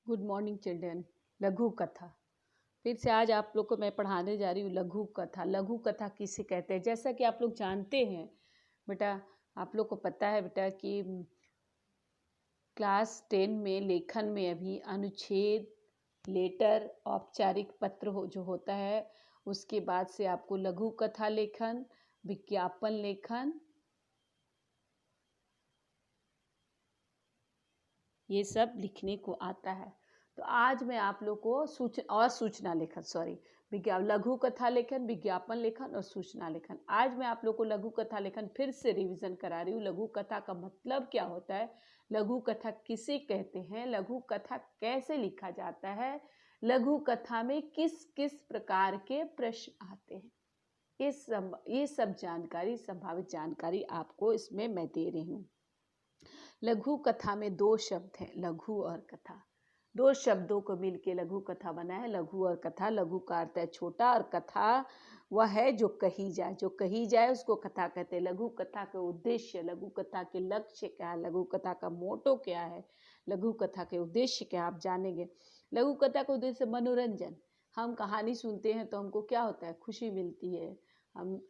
Good morning children. लघु कथा फिर से आज आप लोग को मैं पढ़ाने जा रही हूँ। लघु कथा, लघु कथा किसे कहते हैं? जैसा कि आप लोग जानते हैं बेटा, आप लोग को पता है बेटा कि क्लास 10 में लेखन में अभी अनुच्छेद, लेटर, औपचारिक पत्र जो होता है, उसके बाद से आपको लघु कथा लेखन, विज्ञापन लेखन, ये सब लिखने को आता है। तो आज मैं आप लोग को सूचना लेखन, लघु कथा लेखन, विज्ञापन लेखन और सूचना लेखन। आज मैं आप लोग को लघु कथा लेखन फिर से रिवीजन करा रही हूँ। लघु कथा का मतलब क्या होता है, लघु कथा किसे कहते हैं, लघु कथा कैसे लिखा जाता है, लघु कथा में किस किस प्रकार के प्रश्न आते हैं, ये सब जानकारी, संभावित जानकारी आपको इसमें मैं दे रही हूँ। लघु कथा में दो शब्द हैं, लघु और कथा। दो शब्दों को मिलके लघु कथा बना है, लघु और कथा। लघु का अर्थ है छोटा और कथा वह है जो कही जाए, जो कही जाए उसको कथा कहते हैं। लघु कथा के उद्देश्य, लघु कथा के लक्ष्य क्या है, लघु कथा का मोटो क्या है, लघु कथा के उद्देश्य क्या आप जानेंगे। लघु कथा का उद्देश्य मनोरंजन। हम कहानी सुनते हैं तो हमको क्या होता है, खुशी मिलती है,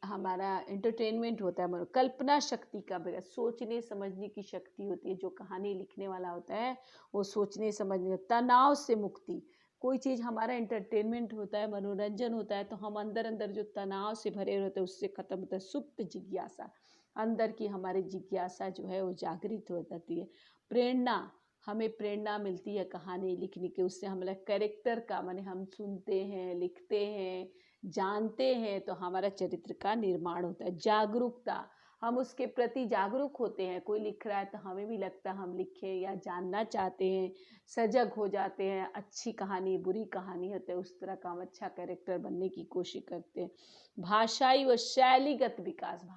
हमारा एंटरटेनमेंट होता है। कल्पना शक्ति का विकास, सोचने समझने की शक्ति होती है। जो कहानी लिखने वाला होता है वो सोचने समझने, तनाव से मुक्ति। कोई चीज़ हमारा एंटरटेनमेंट होता है, मनोरंजन होता है, तो हम अंदर अंदर जो तनाव से भरे होते हैं उससे खत्म होता है। सुप्त जिज्ञासा, अंदर की हमारी जिज्ञासा जो है वो जागृत हो जाती है। प्रेरणा, हमें प्रेरणा मिलती है कहानी लिखने के, उससे हमारा कैरेक्टर का, माने हम सुनते हैं, लिखते हैं, जानते हैं तो हमारा चरित्र का निर्माण होता है। जागरूकता, हम उसके प्रति जागरूक होते हैं। कोई लिख रहा है तो हमें भी लगता है हम लिखें या जानना चाहते हैं, सजग हो जाते हैं। अच्छी कहानी, बुरी कहानी होती है, उस तरह का हम अच्छा कैरेक्टर बनने की कोशिश करते हैं। भाषाई व शैलीगत विकास,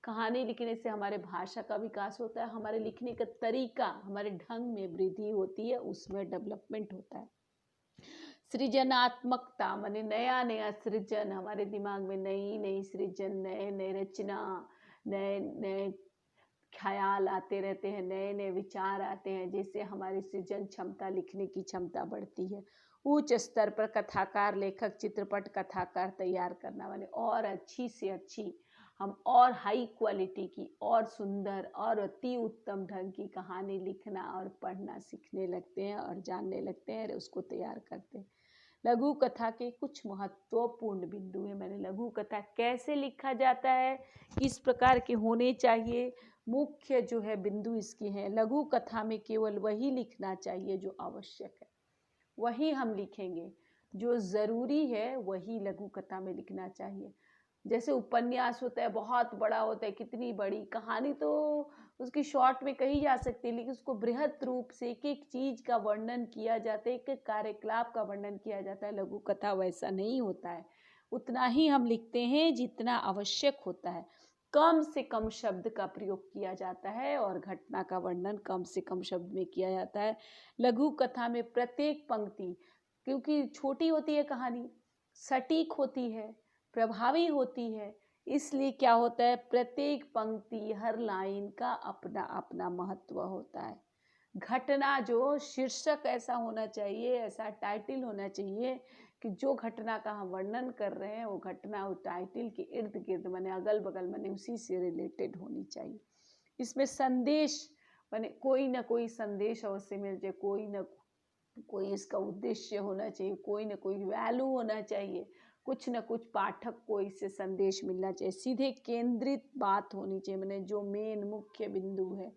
कहानी लिखने से हमारे भाषा का विकास होता है, हमारे लिखने का तरीका, हमारे ढंग में वृद्धि होती है, उसमें डेवलपमेंट होता है। सृजनात्मकता, माने नया नया सृजन, हमारे दिमाग में नई नई सृजन, नए नए रचना, नए नए ख्याल आते रहते हैं, नए नए विचार आते हैं, जिससे हमारी सृजन क्षमता, लिखने की क्षमता बढ़ती है। उच्च स्तर पर कथाकार, लेखक, चित्रपट कथाकार तैयार करना, माने और अच्छी से अच्छी, हम और हाई क्वालिटी की, और सुंदर और अति उत्तम ढंग की कहानी लिखना और पढ़ना सीखने लगते हैं और जानने लगते हैं, उसको तैयार करते हैं। लघु कथा के कुछ महत्वपूर्ण बिंदु है। मैंने लघु कथा कैसे लिखा जाता है, किस प्रकार के होने चाहिए, मुख्य जो है बिंदु इसके हैं। लघु कथा में केवल वही लिखना चाहिए जो आवश्यक है, वही हम लिखेंगे। जो ज़रूरी है वही लघु कथा में लिखना चाहिए। जैसे उपन्यास होता है, बहुत बड़ा होता है, कितनी बड़ी कहानी तो उसकी शॉर्ट में कही जा सकती है, लेकिन उसको बृहद रूप से एक एक चीज़ का वर्णन किया जाता है, एक एक कार्यकलाप का वर्णन किया जाता है। लघु कथा वैसा नहीं होता है, उतना ही हम लिखते हैं जितना आवश्यक होता है। कम से कम शब्द का प्रयोग किया जाता है और घटना का वर्णन कम से कम शब्द में किया जाता है। लघु कथा में प्रत्येक पंक्ति, क्योंकि छोटी होती है कहानी, सटीक होती है, प्रभावी होती है, इसलिए क्या होता है, प्रत्येक पंक्ति, हर लाइन का अपना अपना महत्व होता है। घटना, जो शीर्षक ऐसा होना चाहिए, ऐसा टाइटल होना चाहिए कि जो घटना का हम वर्णन कर रहे हैं वो घटना उस टाइटल के इर्द गिर्द, माने अगल बगल, माने उसी से रिलेटेड होनी चाहिए। इसमें संदेश, माने कोई ना कोई संदेश अवश्य मिल जाए, कोई ना कोई इसका उद्देश्य होना चाहिए, कोई ना कोई वैल्यू होना चाहिए, कुछ न कुछ पाठक को इससे संदेश मिलना चाहिए। सीधे केंद्रित बात होनी चाहिए, मैंने जो मेन मुख्य बिंदु है,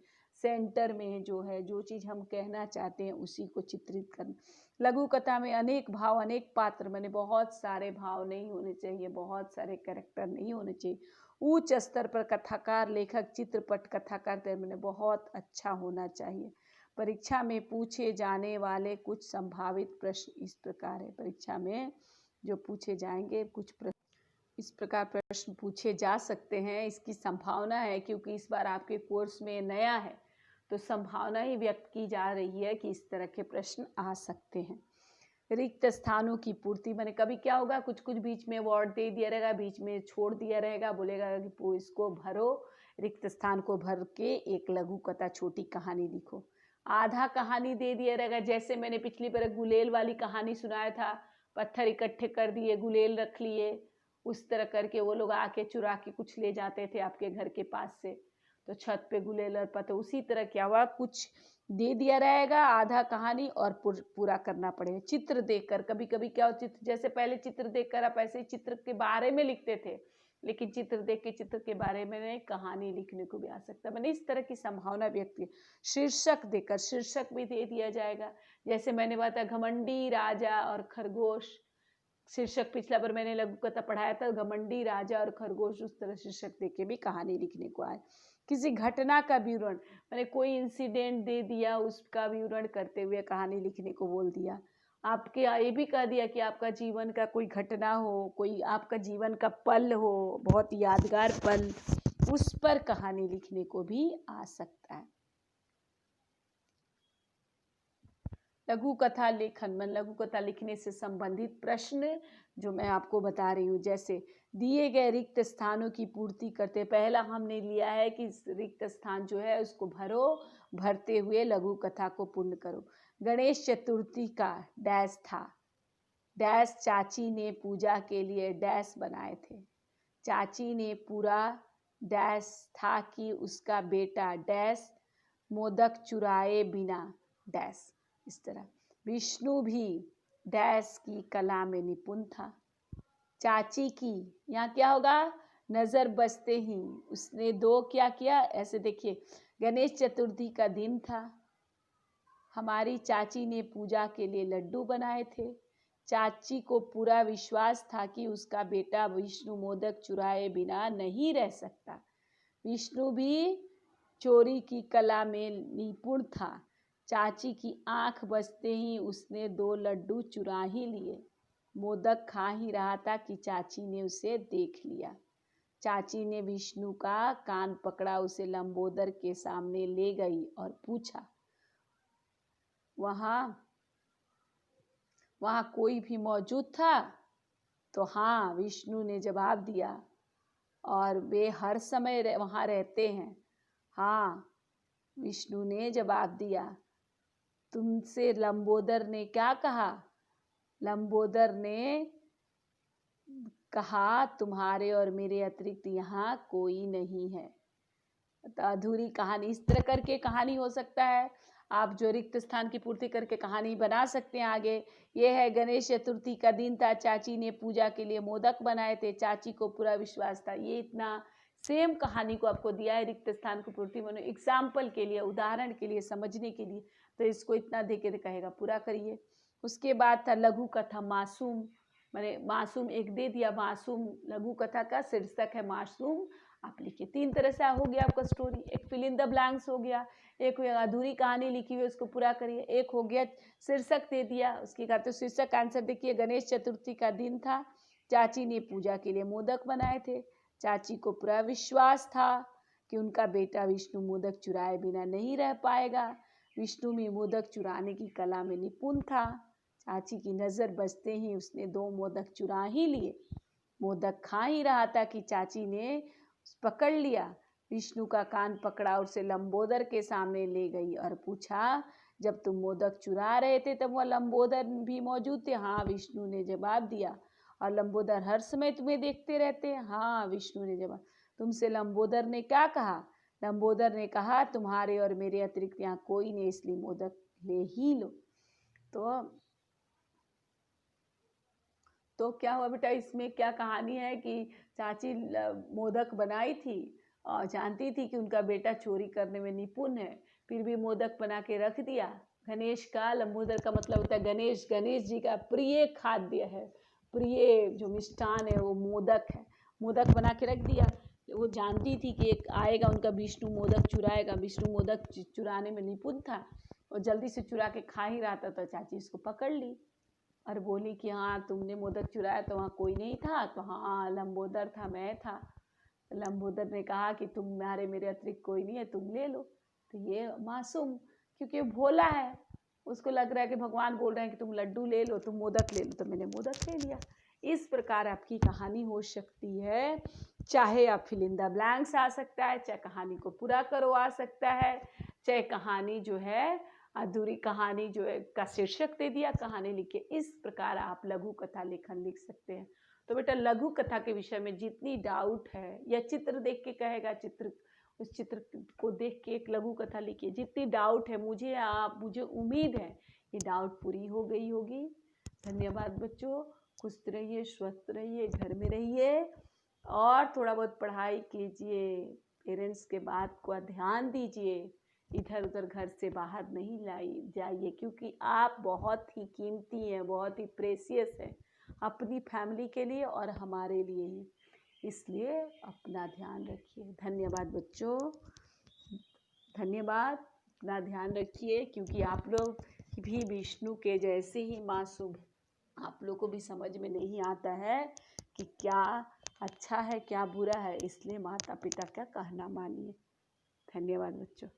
सेंटर में जो है, जो चीज़ हम कहना चाहते हैं उसी को चित्रित करना। लघु कथा में अनेक भाव, अनेक पात्र, मैंने बहुत सारे भाव नहीं होने चाहिए, बहुत सारे कैरेक्टर नहीं होने चाहिए। उच्च स्तर पर कथाकार, लेखक, चित्रपट कथाकार मैंने बहुत अच्छा होना चाहिए। परीक्षा में पूछे जाने वाले कुछ संभावित प्रश्न इस प्रकार है। परीक्षा में जो पूछे जाएंगे कुछ प्रश्न इस प्रकार प्रश्न पूछे जा सकते हैं, इसकी संभावना है, क्योंकि इस बार आपके कोर्स में नया है तो संभावना ही व्यक्त की जा रही है कि इस तरह के प्रश्न आ सकते हैं। रिक्त स्थानों की पूर्ति, मैंने कभी क्या होगा, कुछ कुछ बीच में वर्ड दे दिया रहेगा, बीच में छोड़ दिया रहेगा, बोलेगा कि इसको भरो, रिक्त स्थान को भर के एक लघु कथा, छोटी कहानी लिखो। आधा कहानी दे दिया रहेगा। जैसे मैंने पिछली बार गुलेल वाली कहानी सुनाया था, पत्थर इकट्ठे कर दिए, गुलेल रख लिए, उस तरह करके वो लोग आके चुरा के कुछ ले जाते थे आपके घर के पास से, तो छत पे गुलेल और पत्थर, उसी तरह क्या हुआ, कुछ दे दिया रहेगा आधा कहानी और पूरा करना पड़ेगा। चित्र देखकर, कभी कभी क्या हो, चित्र जैसे पहले चित्र देखकर आप ऐसे ही चित्र के बारे में लिखते थे, लेकिन चित्र देख के चित्र के बारे में नहीं, कहानी लिखने को भी आ सकता है। मैंने इस तरह की संभावना व्यक्त की। शीर्षक देकर, शीर्षक भी दे दिया जाएगा। जैसे मैंने बताया घमंडी राजा और खरगोश, शीर्षक पिछला बार मैंने लघु कथा पढ़ाया था, घमंडी राजा और खरगोश, उस तरह शीर्षक देके भी कहानी लिखने को आए। किसी घटना का विवरण, मैंने कोई इंसिडेंट दे दिया, उसका विवरण करते हुए कहानी लिखने को बोल दिया। आपके ये भी कह दिया कि आपका जीवन का कोई घटना हो, कोई आपका जीवन का पल हो, बहुत यादगार पल, उस पर कहानी लिखने को भी आ सकता है। लघु कथा लेखन में लघु कथा लिखने से संबंधित प्रश्न जो मैं आपको बता रही हूँ, जैसे दिए गए रिक्त स्थानों की पूर्ति करते, पहला हमने लिया है कि रिक्त स्थान जो है उसको भरो, भरते हुए लघु कथा को पूर्ण करो। गणेश चतुर्थी का डैश था, डैश चाची ने पूजा के लिए डैश बनाए थे, चाची ने पूरा डैश था कि उसका बेटा डैश मोदक चुराए बिना डैश। इस तरह विष्णु भी डैश की कला में निपुण था। चाची की, यहाँ क्या होगा, नजर बसते ही उसने दो क्या किया, ऐसे देखिए, गणेश चतुर्थी का दिन था, हमारी चाची ने पूजा के लिए लड्डू बनाए थे, चाची को पूरा विश्वास था कि उसका बेटा विष्णु मोदक चुराए बिना नहीं रह सकता। विष्णु भी चोरी की कला में निपुण था, चाची की आंख बजते ही उसने 2 लड्डू चुरा ही लिए, मोदक खा ही रहा था कि चाची ने उसे देख लिया। चाची ने विष्णु का कान पकड़ा, उसे लंबोदर के सामने ले गई और पूछा, वहां कोई भी मौजूद था? तो हाँ, विष्णु ने जवाब दिया, और वे हर समय वहां रहते हैं। हाँ, विष्णु ने जवाब दिया। तुमसे लंबोदर ने क्या कहा? लंबोदर ने कहा, तुम्हारे और मेरे अतिरिक्त यहाँ कोई नहीं है। तो अधूरी कहानी, इस तरह करके कहानी हो सकता है। आप जो रिक्त स्थान की पूर्ति करके कहानी बना सकते हैं आगे। ये है, गणेश चतुर्थी का दिन था, चाची ने पूजा के लिए मोदक बनाए थे, चाची को पूरा विश्वास था। ये इतना सेम कहानी को आपको दिया है रिक्त स्थान की पूर्ति में, एग्जाम्पल के लिए, उदाहरण के लिए, समझने के लिए, तो इसको इतना दे के कहेगा पूरा करिए। उसके बाद था लघु कथा मासूम, मैंने मासूम एक दे दिया, मासूम लघु कथा का शीर्षक है मासूम, आप लिखिए। 3 तरह से हो गया आपका स्टोरी। एक फिल इन द ब्लैंक्स हो गया, एक अधूरी कहानी लिखी हुई उसको पूरा करिए, एक हो गया शीर्षक दे दिया, उसकी कहते शीर्षक आंसर देखिए। गणेश चतुर्थी का दिन था, चाची ने पूजा के लिए मोदक बनाए थे, चाची को पूरा विश्वास था कि उनका बेटा विष्णु मोदक चुराए बिना नहीं रह पाएगा। विष्णु भी मोदक चुराने की कला में निपुण था, चाची की नज़र बजते ही उसने 2 मोदक चुरा ही लिए, मोदक खा ही रहा था कि चाची ने पकड़ लिया। विष्णु का कान पकड़ा और उसे लंबोदर के सामने ले गई और पूछा, जब तुम मोदक चुरा रहे थे तब वह लंबोदर भी मौजूद थे? हाँ, विष्णु ने जवाब दिया। और लंबोदर हर समय तुम्हें देखते रहते हैं? हाँ, विष्णु ने जवाब। तुमसे लंबोदर ने क्या कहा? लंबोदर ने कहा, तुम्हारे और मेरे अतिरिक्त यहाँ कोई नहीं, इसलिए मोदक ले ही लो। तो क्या हुआ बेटा, इसमें क्या कहानी है कि चाची मोदक बनाई थी और जानती थी कि उनका बेटा चोरी करने में निपुण है, फिर भी मोदक बना के रख दिया। गणेश का, लंबोदर का मतलब होता है गणेश, गणेश जी का प्रिय खाद्य है, प्रिय जो मिष्ठान है वो मोदक है, मोदक बना के रख दिया। वो जानती थी कि एक आएगा उनका विष्णु मोदक चुराएगा, विष्णु मोदक चुराने में निपुण था, और जल्दी से चुरा के खा ही रहा था, तो चाची इसको पकड़ ली और बोली कि हाँ, तुमने मोदक चुराया तो वहाँ कोई नहीं था? तो हाँ, लंबोदर था, मैं था। तो लंबोदर ने कहा कि तुम्हारे मेरे अतिरिक्त कोई नहीं है, तुम ले लो। तो ये मासूम, क्योंकि भोला है, उसको लग रहा है कि भगवान बोल रहे हैं कि तुम लड्डू ले लो, तुम मोदक ले लो, तो मैंने मोदक ले लिया। इस प्रकार आपकी कहानी हो सकती है। चाहे आप फिल इन द ब्लैंक्स आ सकता है, चाहे कहानी को पूरा करो आ सकता है, चाहे कहानी जो है अधूरी कहानी जो है का शीर्षक दे दिया, कहानी लिखी। इस प्रकार आप लघु कथा लेखन लिख सकते हैं। तो बेटा लघु कथा के विषय में जितनी डाउट है, या चित्र देख के कहेगा, चित्र उस चित्र को देख के एक लघु कथा लिखिए। जितनी डाउट है मुझे उम्मीद है ये डाउट पूरी हो गई होगी। धन्यवाद बच्चों, खुश रहिए, स्वस्थ रहिए, घर में रहिए और थोड़ा बहुत पढ़ाई कीजिए। पेरेंट्स के बात को ध्यान दीजिए, इधर उधर घर से बाहर नहीं जाइए, क्योंकि आप बहुत ही कीमती हैं, बहुत ही प्रेशियस हैं अपनी फैमिली के लिए और हमारे लिए ही। इसलिए अपना ध्यान रखिए। धन्यवाद बच्चों, धन्यवाद। अपना ध्यान रखिए, क्योंकि आप लोग भी विष्णु के जैसे ही मासूम, आप लोग को भी समझ में नहीं आता है कि क्या अच्छा है क्या बुरा है, इसलिए माता पिता का कहना मानिए। धन्यवाद बच्चों।